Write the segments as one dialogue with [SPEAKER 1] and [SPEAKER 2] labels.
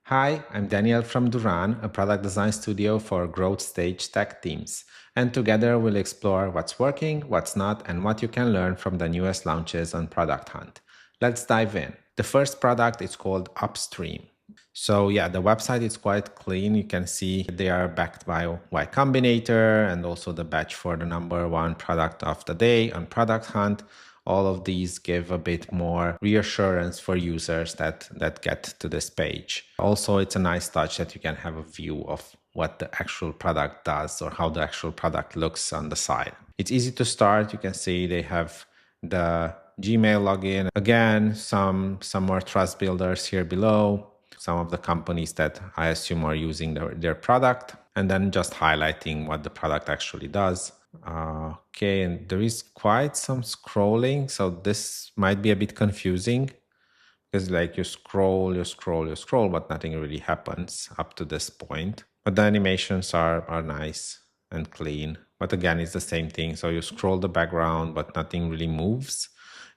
[SPEAKER 1] Hi, I'm Daniel from Durran, a product design studio for growth stage tech teams. And together we'll explore what's working, what's not, and what you can learn from the newest launches on Product Hunt. Let's dive in. The first product is called Upstream. So yeah, the website is quite clean. You can see they are backed by Y Combinator and also the badge for the #1 product of the day on Product Hunt. All of these give a bit more reassurance for users that get to this page. Also, it's a nice touch that you can have a view of what the actual product does or how the actual product looks on the side. It's easy to start. You can see they have the Gmail login. Again, some more trust builders here below. Some of the companies that I assume are using their product, and then just highlighting what the product actually does. Okay, and there is quite some scrolling, so this might be a bit confusing because like you scroll, but nothing really happens up to this point. But the animations are nice and clean. But again, it's the same thing. So you scroll the background, but nothing really moves.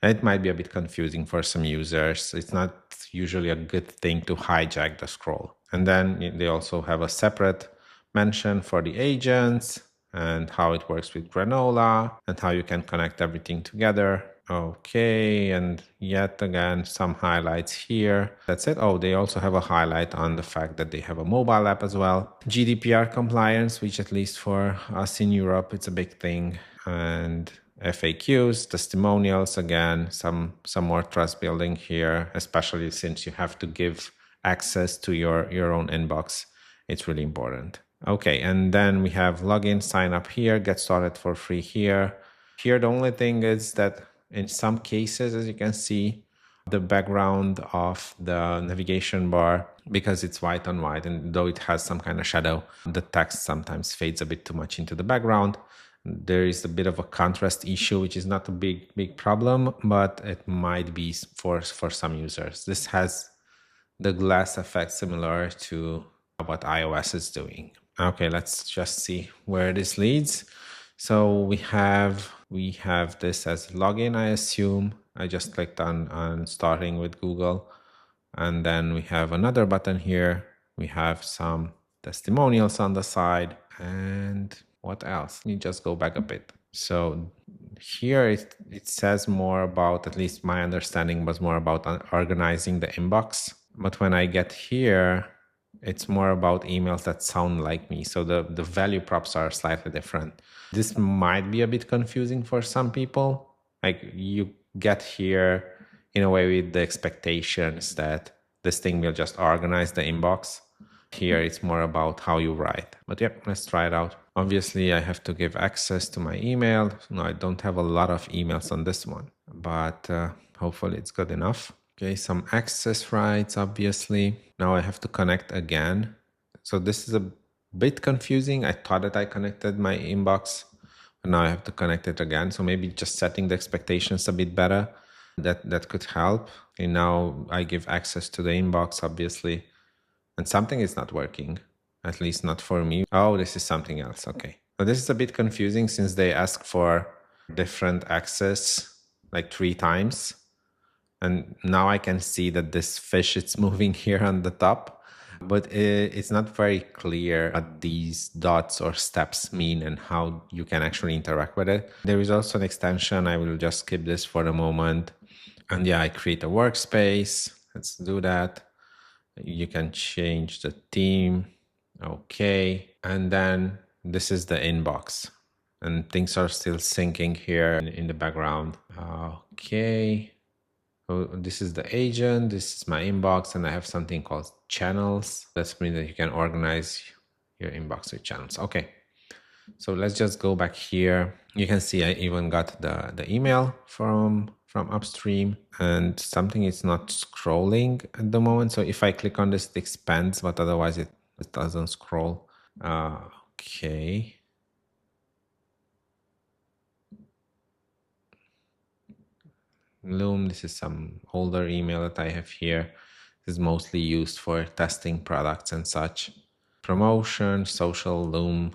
[SPEAKER 1] And it might be a bit confusing for some users. It's not usually a good thing to hijack the scroll. And then they also have a separate mention for the agents and how it works with Granola and how you can connect everything together. Okay, and yet again, some highlights here. That's it. Oh, they also have a highlight on the fact that they have a mobile app as well. GDPR compliance, which at least for us in Europe, it's a big thing. And FAQs, testimonials, again, some more trust building here, especially since you have to give access to your own inbox. It's really important. Okay, and then we have login, sign up here, get started for free here. Here, the only thing is that in some cases, as you can see, the background of the navigation bar, because it's white on white, and though it has some kind of shadow, the text sometimes fades a bit too much into the background. There is a bit of a contrast issue, which is not a big problem, but it might be for some users. This has the glass effect similar to what iOS is doing. Okay, let's just see where this leads. So we have this as login, I assume. I just clicked on starting with Google. And then we have another button here. We have some testimonials on the side. And what else? Let me just go back a bit. So here it says more about, at least my understanding was more about organizing the inbox. But when I get here, it's more about emails that sound like me. So the value props are slightly different. This might be a bit confusing for some people. Like you get here in a way with the expectations that this thing will just organize the inbox. Here it's more about how you write. But yep, let's try it out. Obviously, I have to give access to my email. No, I don't have a lot of emails on this one, but hopefully it's good enough. Okay, some access rights, obviously. Now I have to connect again. So this is a bit confusing. I thought that I connected my inbox, but now I have to connect it again. So maybe just setting the expectations a bit better, that could help. And now I give access to the inbox, obviously, and something is not working, at least not for me. Oh, this is something else. Okay. So this is a bit confusing since they ask for different access like 3 times. And now I can see that this fish is moving here on the top, but it's not very clear what these dots or steps mean and how you can actually interact with it. There is also an extension. I will just skip this for the moment. And yeah, I create a workspace. Let's do that. You can change the theme. Okay. And then this is the inbox. And things are still syncing here in the background. Okay. So this is the agent, this is my inbox, and I have something called channels. That means that you can organize your inbox with channels. Okay, so let's just go back here. You can see I even got the email from Upstream, and something is not scrolling at the moment. So if I click on this, it expands, but otherwise it doesn't scroll. Okay. Loom, this is some older email that I have here. This is mostly used for testing products and such. Promotion, social, Loom.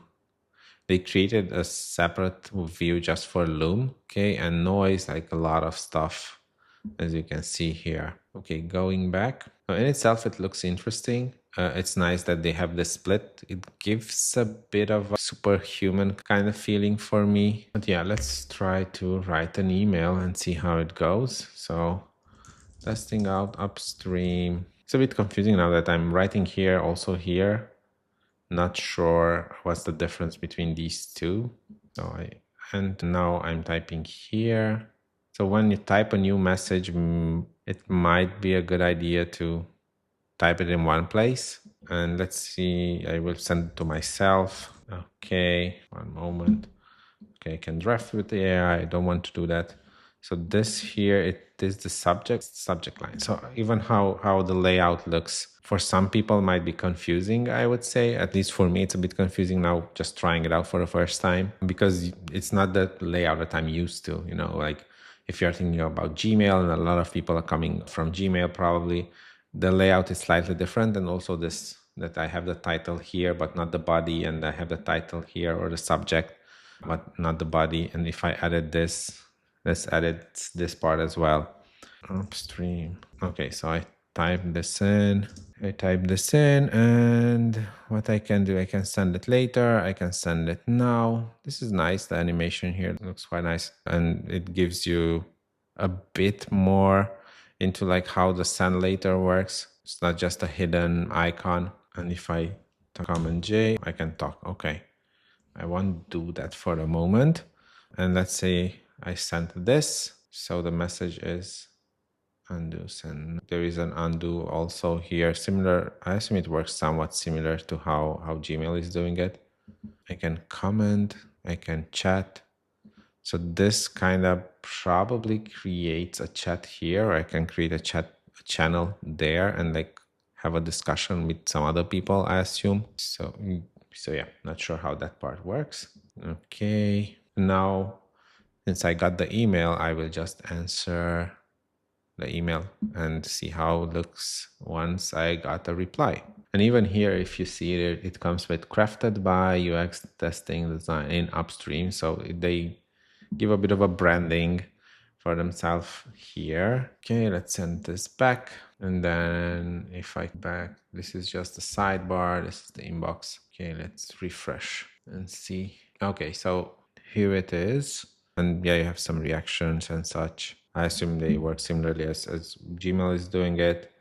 [SPEAKER 1] They created a separate view just for Loom, okay, and noise, like a lot of stuff, as you can see here. Okay, going back. In itself, it looks interesting. It's nice that they have the split. It gives a bit of a superhuman kind of feeling for me. But yeah, let's try to write an email and see how it goes. So testing out Upstream. It's a bit confusing now that I'm writing here, also here. Not sure what's the difference between these two. And now I'm typing here. So when you type a new message, it might be a good idea to type it in one place. And let's see, I will send it to myself. Okay, one moment. Okay, I can draft with the AI. I don't want to do that. So this here, it is the subject line. So even how the layout looks for some people might be confusing, I would say. At least for me, it's a bit confusing now, just trying it out for the first time, because it's not the layout that I'm used to, you know, like if you're thinking about Gmail, and a lot of people are coming from Gmail, probably the layout is slightly different. And also this, that I have the title here, but not the body, and I have the title here or the subject, but not the body. And if I added this, let's edit this part as well. Upstream. Okay, so I type this in. And what I can do, I can send it later. I can send it now. This is nice. The animation here looks quite nice, and it gives you a bit more into like how the send later works. It's not just a hidden icon. And if I Command J, I can talk. Okay, I won't do that for a moment. And let's say I sent this. So the message is undo send. There is an undo also here. Similar, I assume it works somewhat similar to how Gmail is doing it. I can comment, I can chat. So this kind of probably creates a chat here, or I can create a channel there and like have a discussion with some other people, I assume. So yeah, not sure how that part works. Okay, now since I got the email, I will just answer the email and see how it looks once I got a reply. And even here, if you see it, it comes with crafted by UX testing design in Upstream. So they give a bit of a branding for themselves here. Okay, let's send this back. And then if I back, this is just the sidebar. This is the inbox. Okay, let's refresh and see. Okay, so here it is. And yeah, you have some reactions and such. I assume they work similarly as Gmail is doing it.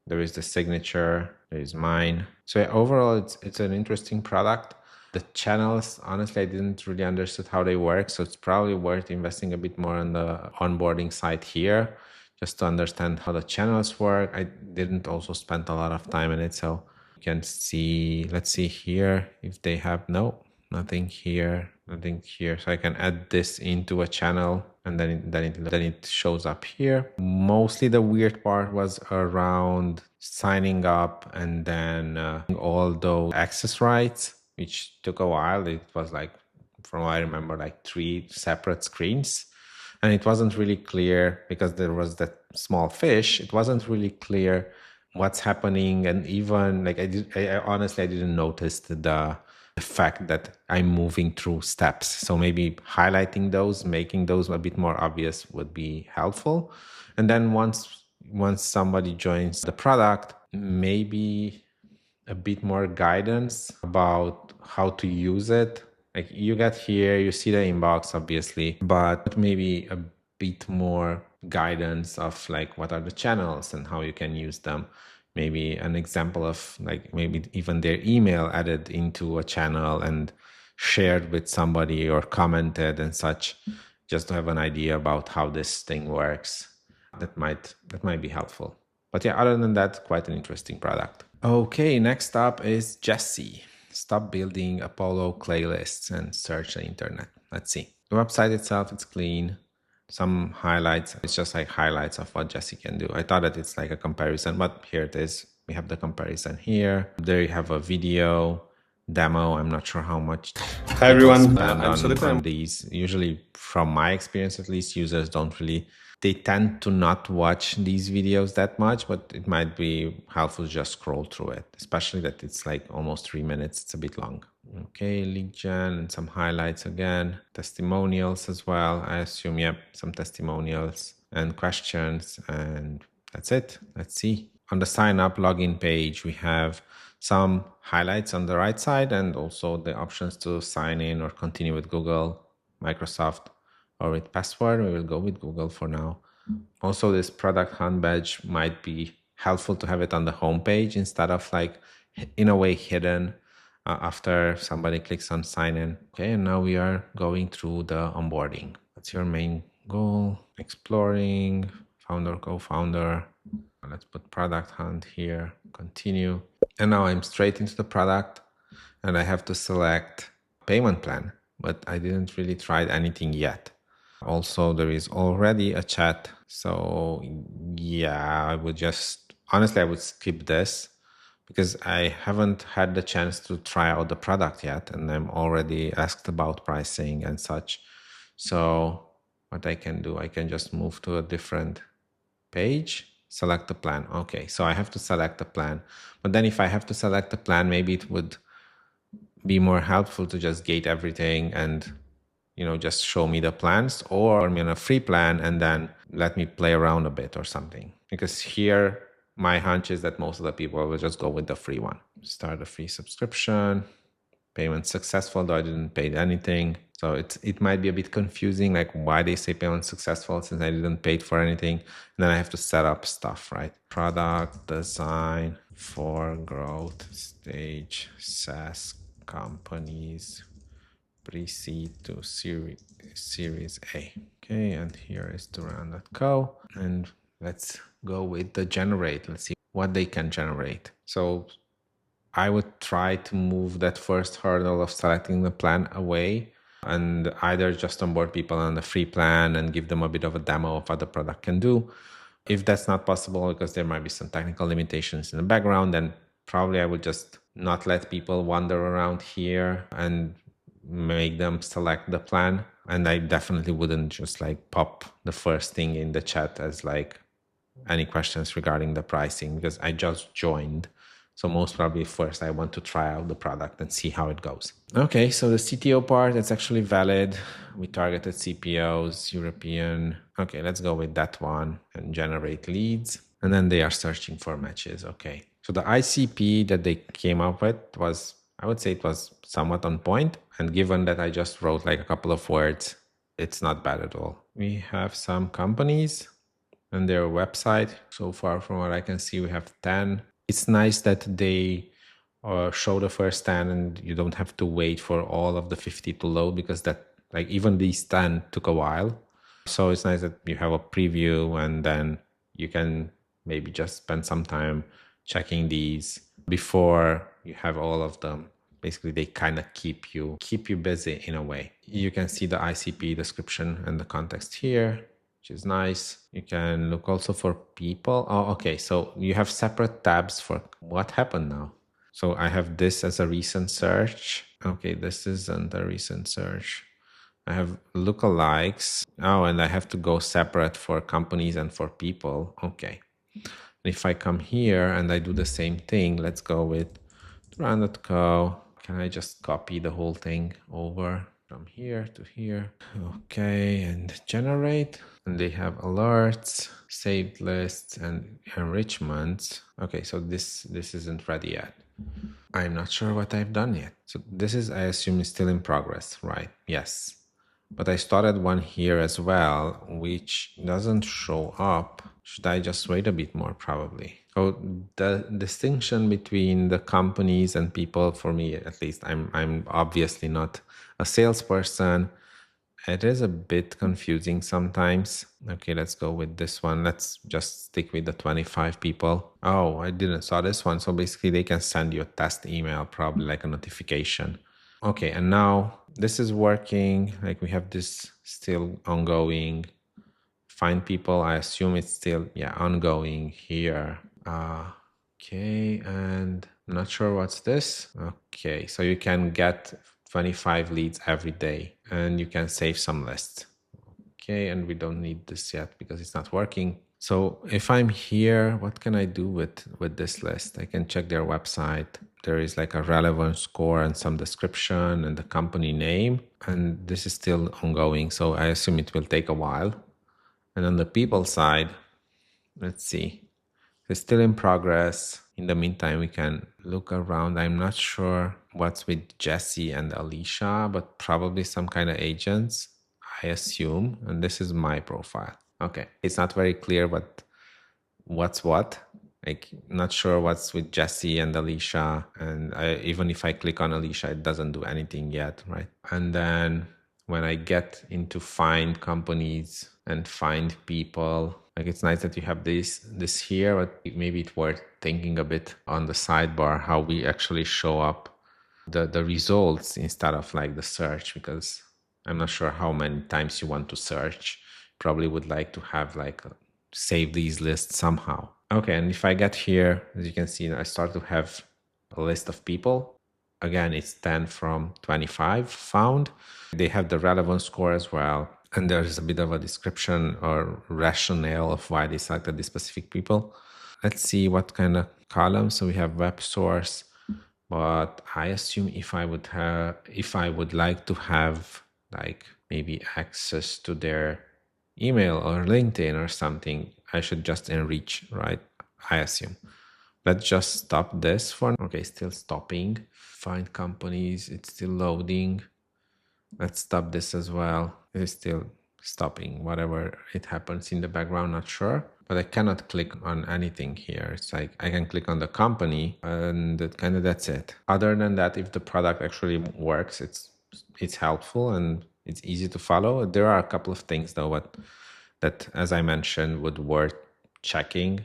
[SPEAKER 1] There is the signature, there is mine. So yeah, overall, it's an interesting product. The channels, honestly, I didn't really understood how they work. So it's probably worth investing a bit more on the onboarding side here, just to understand how the channels work. I didn't also spend a lot of time in it. So you can see, let's see here if they have, no, nothing here. So I can add this into a channel, and then it shows up here. Mostly the weird part was around signing up and then all those access rights, which took a while. It was like, from what I remember, like 3 separate screens. And it wasn't really clear because there was that small fish. It wasn't really clear what's happening. And even like I honestly, I didn't notice the fact that I'm moving through steps. So maybe highlighting those, making those a bit more obvious would be helpful. And then once somebody joins the product, maybe a bit more guidance about how to use it. Like you get here, you see the inbox, obviously, but maybe a bit more guidance of like what are the channels and how you can use them. Maybe an example of like maybe even their email added into a channel and shared with somebody or commented and such, just to have an idea about how this thing works. That might be helpful. But yeah, other than that, quite an interesting product. Okay, next up is Jesse. Stop building Apollo playlists and search the internet. Let's see. The website itself, it's clean. Some highlights. It's just like highlights of what Jesse can do. I thought that it's like a comparison, but here it is. We have the comparison here. There you have a video demo. I'm not sure how much.
[SPEAKER 2] Hi everyone.
[SPEAKER 1] On these. Usually, from my experience at least, users they tend to not watch these videos that much, but it might be helpful to just scroll through it, especially that it's like almost 3 minutes. It's a bit long. Okay, lead gen and some highlights again, testimonials as well. I assume, yep, some testimonials and questions and that's it. Let's see. On the sign up login page, we have some highlights on the right side and also the options to sign in or continue with Google, Microsoft, or with password. We will go with Google for now. Also, this product hunt badge might be helpful to have it on the home page instead of like in a way hidden after somebody clicks on sign in. Okay, and now we are going through the onboarding. What's your main goal? Exploring, founder, co-founder. Let's put product hunt here, continue. And now I'm straight into the product and I have to select payment plan, but I didn't really try anything yet. Also, there is already a chat. So yeah, I would just, honestly, I would skip this because I haven't had the chance to try out the product yet. And I'm already asked about pricing and such. So what I can do, I can just move to a different page, select the plan. Okay, so I have to select the plan. But then if I have to select the plan, maybe it would be more helpful to just gate everything and just show me the plans, or I'm on a free plan and then let me play around a bit or something. Because here, my hunch is that most of the people will just go with the free one. Start a free subscription, payment successful, though I didn't pay anything. So it might be a bit confusing, like why they say payment successful since I didn't pay for anything. And then I have to set up stuff, right? Product design for growth stage SaaS companies, pre-seed to series A. Okay, and here is Durran.co. And let's go with the generate. Let's see what they can generate. So I would try to move that first hurdle of selecting the plan away and either just onboard people on the free plan and give them a bit of a demo of what the product can do. If that's not possible because there might be some technical limitations in the background, then probably I would just not let people wander around here and make them select the plan. And I definitely wouldn't just like pop the first thing in the chat as like any questions regarding the pricing because I just joined. So most probably first I want to try out the product and see how it goes. Okay, so the CTO part, it's actually valid. We targeted CPOs, European. Okay, let's go with that one and generate leads. And then they are searching for matches. Okay, so the ICP that they came up with was, I would say it was somewhat on point. And given that I just wrote like a couple of words, it's not bad at all. We have some companies and their website. So far from what I can see, we have 10. It's nice that they show the first 10 and you don't have to wait for all of the 50 to load because that like even these 10 took a while. So it's nice that you have a preview and then you can maybe just spend some time checking these before you have all of them. Basically, they kind of keep you busy in a way. You can see the ICP description and the context here, which is nice. You can look also for people. Oh, okay. So you have separate tabs for what happened now. So I have this as a recent search. Okay, this isn't a recent search. I have lookalikes. Oh, and I have to go separate for companies and for people. Okay. If I come here and I do the same thing, let's go with Durran.co. Can I just copy the whole thing over from here to here? Okay, and generate. And they have alerts, saved lists, and enrichments. Okay, so this isn't ready yet. I'm not sure what I've done yet. So this is, I assume, is still in progress, right? Yes. But I started one here as well, which doesn't show up. Should I just wait a bit more? Probably. So the distinction between the companies and people, for me at least, I'm obviously not a salesperson. It is a bit confusing sometimes. Okay, let's go with this one. Let's just stick with the 25 people. Oh, I didn't saw this one. So basically they can send you a test email, probably like a notification. Okay, and now this is working. Like we have this still ongoing. Find people, I assume it's still, yeah, ongoing here. Okay, and I'm not sure what's this. Okay, so you can get 25 leads every day and you can save some lists. Okay, and we don't need this yet because it's not working. So if I'm here, what can I do with this list? I can check their website. There is like a relevance score and some description and the company name. And this is still ongoing. So I assume it will take a while. And on the people side, Let's see. It's still in progress. In the meantime, we can look around. I'm not sure what's with Jesse and Alicia, but probably some kind of agents, I assume. And this is my profile. Okay. It's not very clear what's what. Like, not sure what's with Jesse and Alicia. And even if I click on Alicia, it doesn't do anything yet, right? And then when I get into find companies and find people, like, it's nice that you have this here, but maybe it's worth thinking a bit on the sidebar how we actually show up the results instead of like the search, because I'm not sure how many times you want to search. Probably would like to have like save these lists somehow. Okay, and if I get here, as you can see, I start to have a list of people. Again, it's 10 from 25 found. They have the relevance score as well. And there's a bit of a description or rationale of why they selected these specific people. Let's see what kind of columns. So we have web source, but I assume if I would like to have like maybe access to their email or LinkedIn or something, I should just enrich, right? I assume. Let's just stop this for, okay, still stopping. Find companies, it's still loading. Let's stop this as well. It is still stopping. Whatever it happens in the background, not sure. But I cannot click on anything here. It's like I can click on the company and that's it. Other than that, if the product actually works, it's helpful and it's easy to follow. There are a couple of things though that, as I mentioned, would worth checking,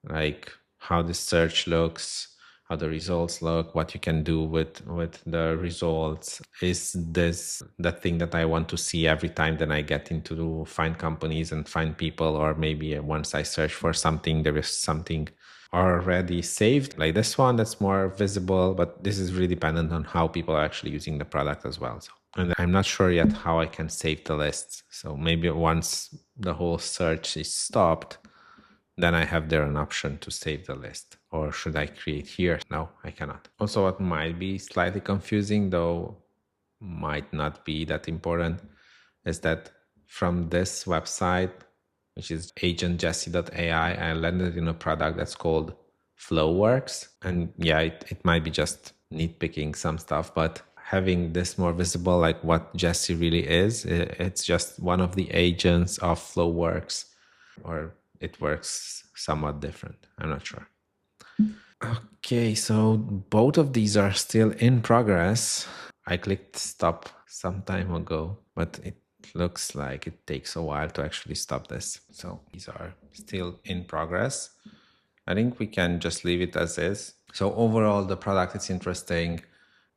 [SPEAKER 1] like how the search looks, how the results look, what you can do with the results. Is this the thing that I want to see every time that I get into find companies and find people, or maybe once I search for something, there is something already saved like this one that's more visible, but this is really dependent on how people are actually using the product as well. So, and I'm not sure yet how I can save the lists. So maybe once the whole search is stopped, then I have there an option to save the list. Or should I create here? No, I cannot. Also, what might be slightly confusing, though might not be that important, is that from this website, which is agentjesse.ai, I landed in a product that's called FlowWorks. And yeah, it might be just nitpicking some stuff, but having this more visible, like what Jesse really is, it's just one of the agents of FlowWorks, or it works somewhat different. I'm not sure. Okay, so both of these are still in progress. I clicked stop some time ago, but it looks like it takes a while to actually stop this. So these are still in progress. I think we can just leave it as is. So overall, the product is interesting,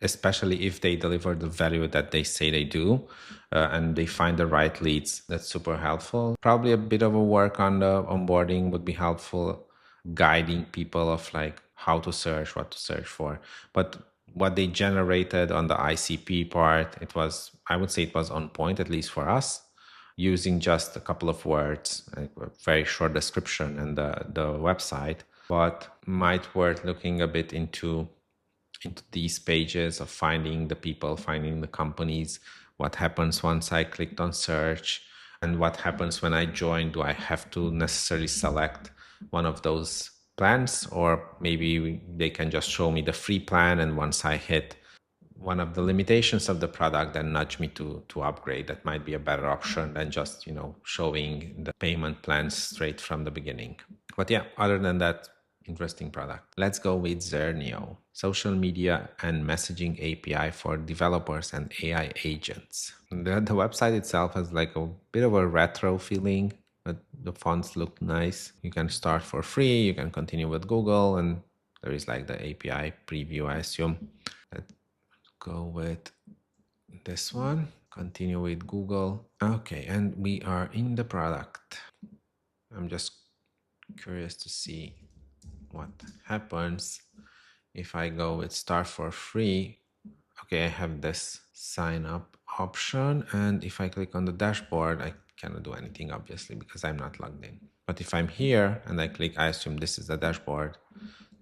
[SPEAKER 1] especially if they deliver the value that they say they do, and they find the right leads. That's super helpful. Probably a bit of a work on the onboarding would be helpful, guiding people of like how to search, what to search for. But what they generated on the ICP part, I would say it was on point, at least for us, using just a couple of words, like a very short description and the website, but might worth looking a bit into these pages of finding the people, finding the companies, what happens once I clicked on search, and what happens when I join. Do I have to necessarily select one of those plans, or maybe they can just show me the free plan, and once I hit one of the limitations of the product, then nudge me to upgrade. That might be a better option than just, showing the payment plans straight from the beginning. But yeah, other than that, interesting product. Let's go with Zernio, social media and messaging API for developers and AI agents. The website itself has like a bit of a retro feeling, but the fonts look nice. You can start for free, you can continue with Google, and there is like the API preview, I assume. Let's go with this one, continue with Google. Okay, and we are in the product. I'm just curious to see what happens if I go with start for free. Okay, I have this sign up option, and if I click on the dashboard, I cannot do anything obviously because I'm not logged in. But if I'm here and I click, I assume this is the dashboard,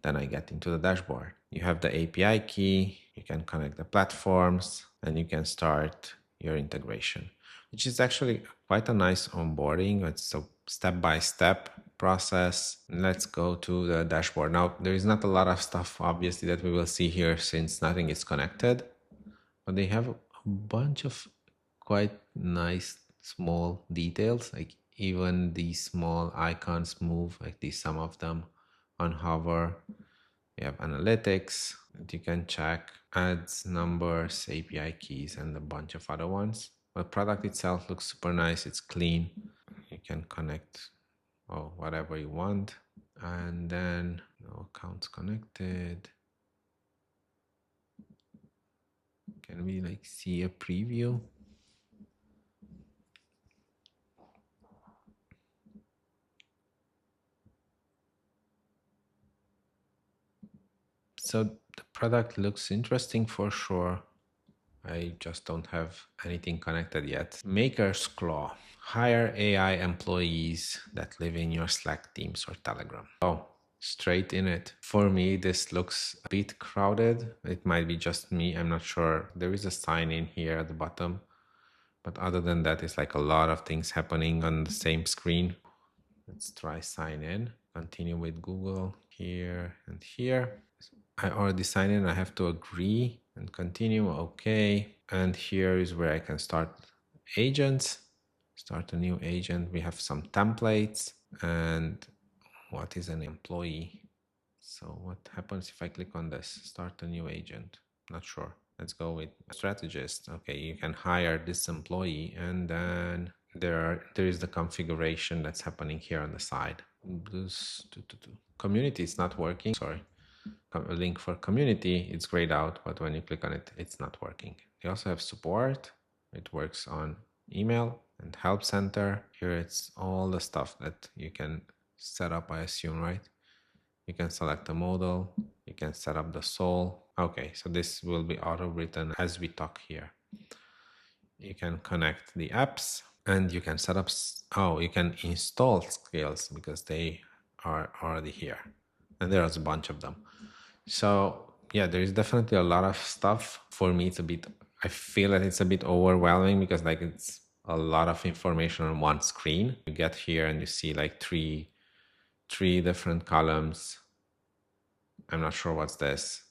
[SPEAKER 1] then I get into the dashboard. You have the API key, you can connect the platforms, and you can start your integration, which is actually quite a nice onboarding. It's a step-by-step process. Let's go to the dashboard. Now, there is not a lot of stuff, obviously, that we will see here since nothing is connected, but they have a bunch of quite nice small details. Like even these small icons move, like these, some of them on hover. You have analytics that you can check, ads, numbers, API keys, and a bunch of other ones. The product itself looks super nice. It's clean. You can connect whatever you want. And then no accounts connected. Can we like see a preview? So the product looks interesting for sure. I just don't have anything connected yet. Maker's Claw. Hire AI employees that live in your Slack teams or Telegram. Oh, straight in it. For me, this looks a bit crowded. It might be just me. I'm not sure. There is a sign in here at the bottom. But other than that, it's like a lot of things happening on the same screen. Let's try sign in. Continue with Google here and here. I already signed in. I have to agree and continue. Okay. And here is where I can start agents. Start a new agent. We have some templates. And what is an employee? So what happens if I click on this? Start a new agent. Not sure. Let's go with a strategist. Okay, you can hire this employee, and then there is the configuration that's happening here on the side. This community is not working. Sorry. A link for community, it's grayed out, but when you click on it, it's not working. You also have support. It works on email and help center. Here it's all the stuff that you can set up, I assume, right? You can select a modal. You can set up the soul. Okay, so this will be auto-written as we talk here. You can connect the apps and you can set up, you can install skills because they are already here. And there's a bunch of them. So yeah, there is definitely a lot of stuff. For me, I feel that it's a bit overwhelming because like it's a lot of information on one screen. You get here and you see like three different columns. I'm not sure what's this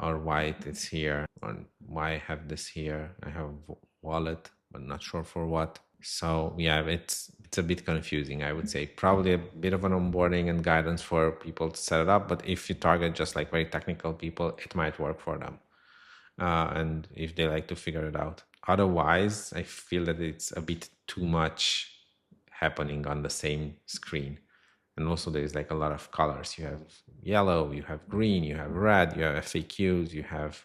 [SPEAKER 1] or why it's here or why I have this here. I have a wallet, but not sure for what. So yeah, it's a bit confusing, I would say. Probably a bit of an onboarding and guidance for people to set it up. But if you target just like very technical people, it might work for them. And if they like to figure it out. Otherwise, I feel that it's a bit too much happening on the same screen. And also there's like a lot of colors. You have yellow, you have green, you have red, you have FAQs, you have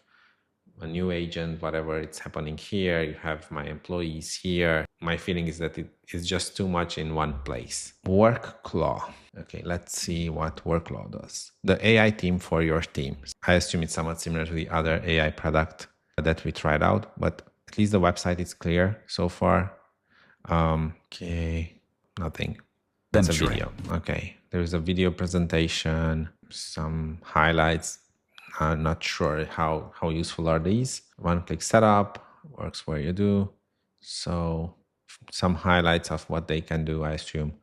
[SPEAKER 1] a new agent, whatever it's happening here. You have my employees here. My feeling is that it is just too much in one place. Workflow. Okay, let's see what Workflow does. The AI team for your team. I assume it's somewhat similar to the other AI product that we tried out, but at least the website is clear so far. Okay, nothing. It's a video. Okay, there's a video presentation, some highlights. I'm not sure how useful are these. One-click setup works where you do. So some highlights of what they can do, I assume,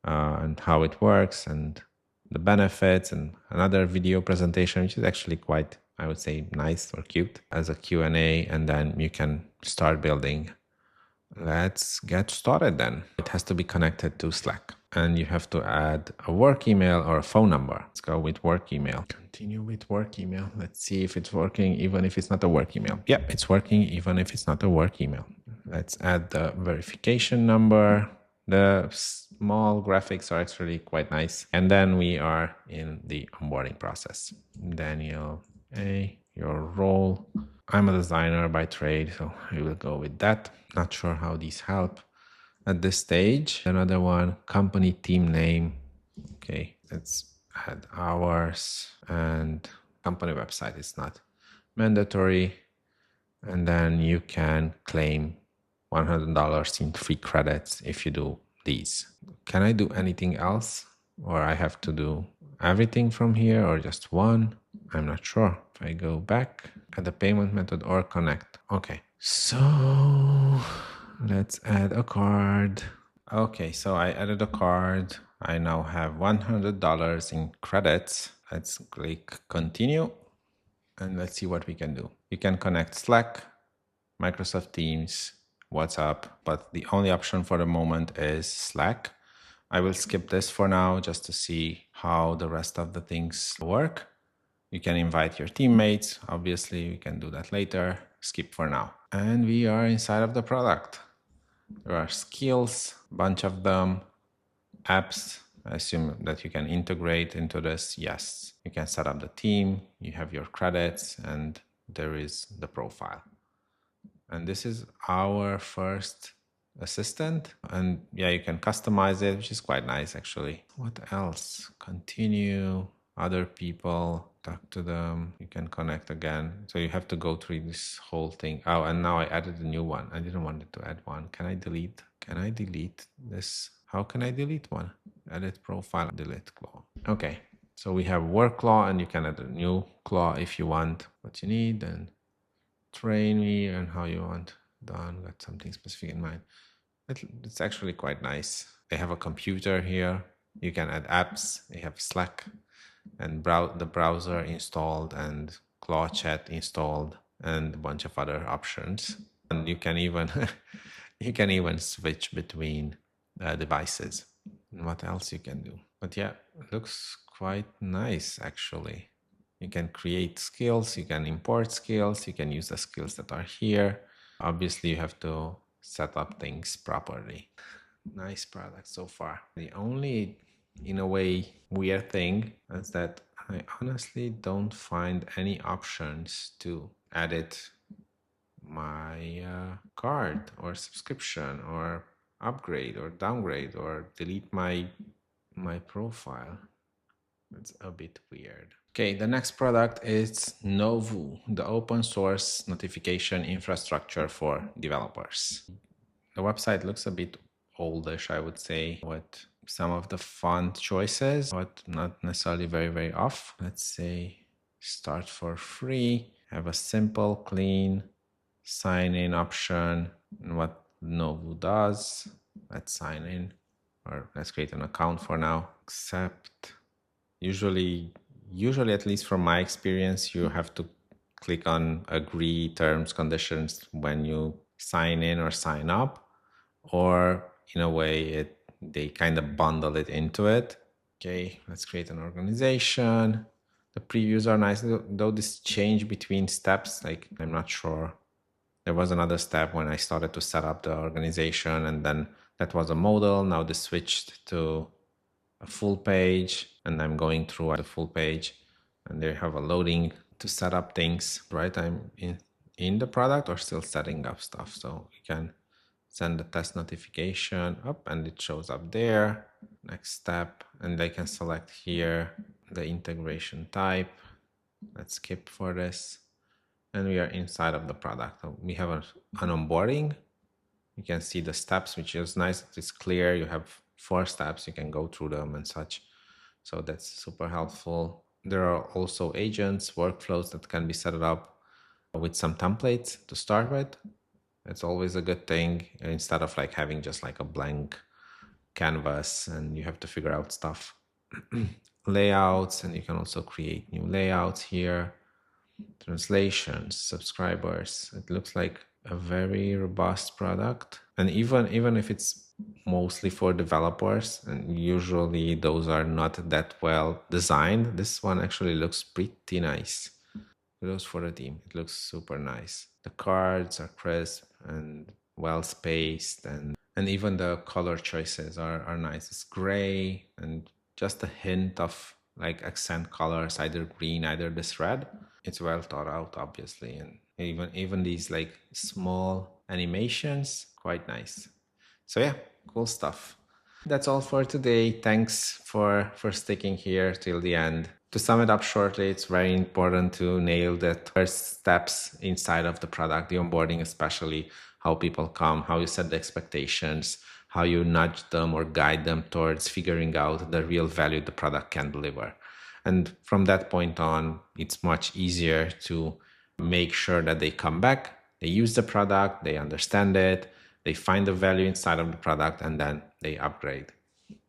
[SPEAKER 1] and how it works and the benefits, and another video presentation, which is actually quite, I would say, nice or cute as a Q&A, and then you can start building. Let's get started then. It has to be connected to Slack and you have to add a work email or a phone number. Let's go with work email. Continue with work email. Let's see if it's working even if it's not a work email. Yep, it's working even if it's not a work email. Let's add the verification number. The small graphics are actually quite nice. And then we are in the onboarding process. Daniel A, your role. I'm a designer by trade, so we will go with that. Not sure how these help at this stage. Another one, company team name. Okay, let's add hours, and company website is not mandatory. And then you can claim $100 in free credits if you do these. Can I do anything else, or I have to do everything from here, or just one? I'm not sure. If I go back at the payment method or connect. Okay, so let's add a card. Okay, so I added a card. I now have $100 in credits. Let's click continue and let's see what we can do. You can connect Slack, Microsoft Teams, WhatsApp, but the only option for the moment is Slack. I will skip this for now just to see how the rest of the things work. You can invite your teammates. Obviously, we can do that later. Skip for now. And we are inside of the product. There are skills, a bunch of them, apps. I assume that you can integrate into this. Yes, you can set up the team. You have your credits and there is the profile. And this is our first assistant. And yeah, you can customize it, which is quite nice actually. What else? Continue, other people, talk to them. You can connect again. So you have to go through this whole thing. Oh, and now I added a new one. I didn't want to add one. Can I delete? Can I delete this? How can I delete one? Edit profile, delete claw. Okay. So we have work claw and you can add a new claw if you want what you need, and train me and how you want done. Got something specific in mind. It's actually quite nice. They have a computer here. You can add apps. They have Slack and the browser installed and Claw Chat installed and a bunch of other options. And you can even you can even switch between devices. And what else you can do? But yeah, it looks quite nice actually. You can create skills, you can import skills, you can use the skills that are here. Obviously, you have to set up things properly. Nice product so far. The only, in a way, weird thing is that I honestly don't find any options to edit my card or subscription or upgrade or downgrade or delete my profile. It's a bit weird. Okay, the next product is Novu, the open source notification infrastructure for developers. The website looks a bit oldish, I would say, with some of the font choices, but not necessarily very off. Let's say start for free, have a simple, clean sign-in option. And what Novu does, let's sign in, or let's create an account for now. Accept. Usually, at least from my experience, you have to click on agree terms, conditions when you sign in or sign up, or in a way, they kind of bundle it into it. Okay, let's create an organization. The previews are nice, though this change between steps, like I'm not sure. There was another step when I started to set up the organization, and then that was a modal. Now this switched to a full page, and I'm going through the full page, and they have a loading to set up things. Right, I'm in the product or still setting up stuff, so you can send the test notification up and it shows up there. Next step, and I can select here the integration type. Let's skip for this, and we are inside of the product. We have an onboarding. You can see the steps, which is nice. It's clear. You have 4 steps. You can go through them and such. So that's super helpful. There are also agents, workflows that can be set up with some templates to start with. It's always a good thing instead of like having just like a blank canvas and you have to figure out stuff. Layouts, and you can also create new layouts here. Translations, subscribers. It looks like a very robust product. And even if it's mostly for developers, and usually those are not that well designed, this one actually looks pretty nice. Kudos for the team. It looks super nice. The cards are crisp and well spaced, and even the color choices are nice. It's gray and just a hint of like accent colors, either green, either this red. It's well thought out, obviously, and even these like small animations, quite nice. So yeah, cool stuff. That's all for today. Thanks for sticking here till the end. To sum it up shortly, it's very important to nail the first steps inside of the product, the onboarding especially, how people come, how you set the expectations, how you nudge them or guide them towards figuring out the real value the product can deliver. And from that point on, it's much easier to make sure that they come back, they use the product, they understand it, they find the value inside of the product, and then they upgrade.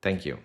[SPEAKER 1] Thank you.